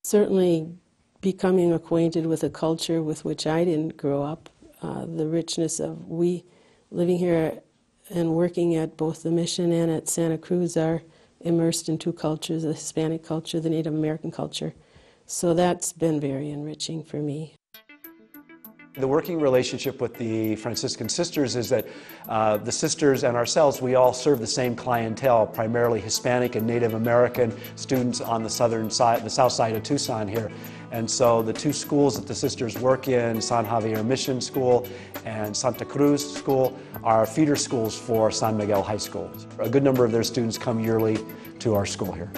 Certainly becoming acquainted with a culture with which I didn't grow up, the richness of we living here and working at both the mission and at Santa Cruz are immersed in two cultures, the Hispanic culture, the Native American culture. So that's been very enriching for me. The working relationship with the Franciscan sisters is that the sisters and ourselves, we all serve the same clientele, primarily Hispanic and Native American students on the southern side, the south side of Tucson here. And so the two schools that the sisters work in, San Javier Mission School and Santa Cruz School, are feeder schools for San Miguel High School. A good number of their students come yearly to our school here.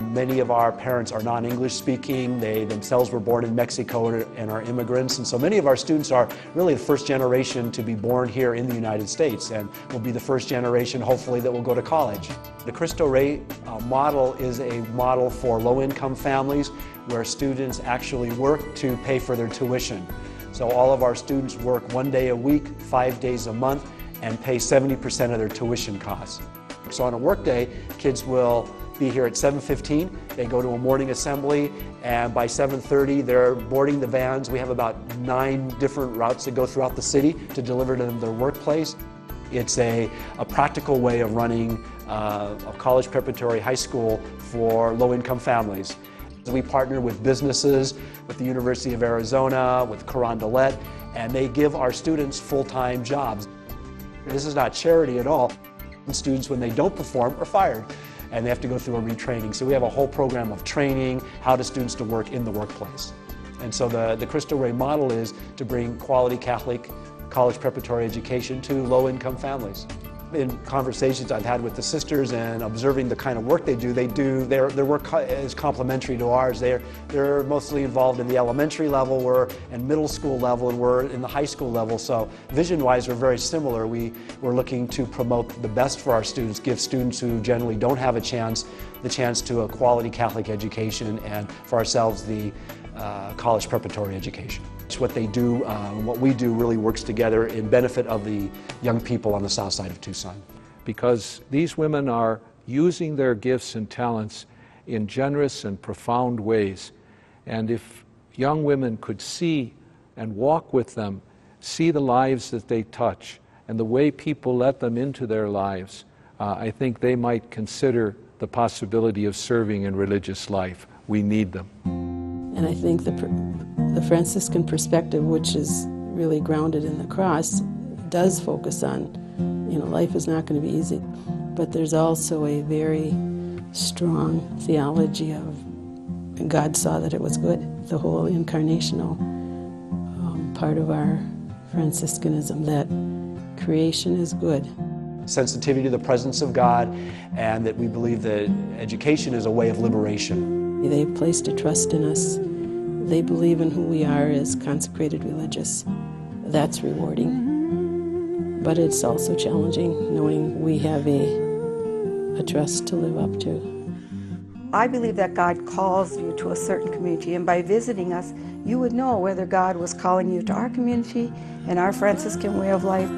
Many of our parents are non-English speaking. They themselves were born in Mexico and are immigrants. And so many of our students are really the first generation to be born here in the United States and will be the first generation, hopefully, that will go to college. The Cristo Rey model is a model for low-income families where students actually work to pay for their tuition. So all of our students work 1 day a week, 5 days a month, and pay 70% of their tuition costs. So on a work day, kids will be here at 7:15, they go to a morning assembly, and by 7:30 they're boarding the vans. We have about 9 different routes that go throughout the city to deliver to them their workplace. It's a practical way of running a college preparatory high school for low-income families. We partner with businesses, with the University of Arizona, with Carondelet, and they give our students full-time jobs. This is not charity at all. Students, when they don't perform, are fired, and they have to go through a retraining. So we have a whole program of training, how to students to work in the workplace. And so the Cristo Rey model is to bring quality Catholic college preparatory education to low-income families. In conversations I've had with the sisters and observing the kind of work they do, their work is complementary to ours. They're mostly involved in the elementary level, and middle school level, and we're in the high school level. So vision-wise, we're very similar. We're looking to promote the best for our students, give students who generally don't have the chance to a quality Catholic education, and for ourselves, the college preparatory education. What they do, what we do really works together in benefit of the young people on the south side of Tucson. Because these women are using their gifts and talents in generous and profound ways. And if young women could see and walk with them, see the lives that they touch, and the way people let them into their lives, I think they might consider the possibility of serving in religious life. We need them. And I think the Franciscan perspective, which is really grounded in the cross, does focus on, life is not going to be easy. But there's also a very strong theology of God saw that it was good. The whole incarnational part of our Franciscanism, that creation is good. Sensitivity to the presence of God, and that we believe that education is a way of liberation. They've placed a trust in us. They believe in who we are as consecrated religious. That's rewarding. But it's also challenging, knowing we have a trust to live up to. I believe that God calls you to a certain community, and by visiting us, you would know whether God was calling you to our community and our Franciscan way of life,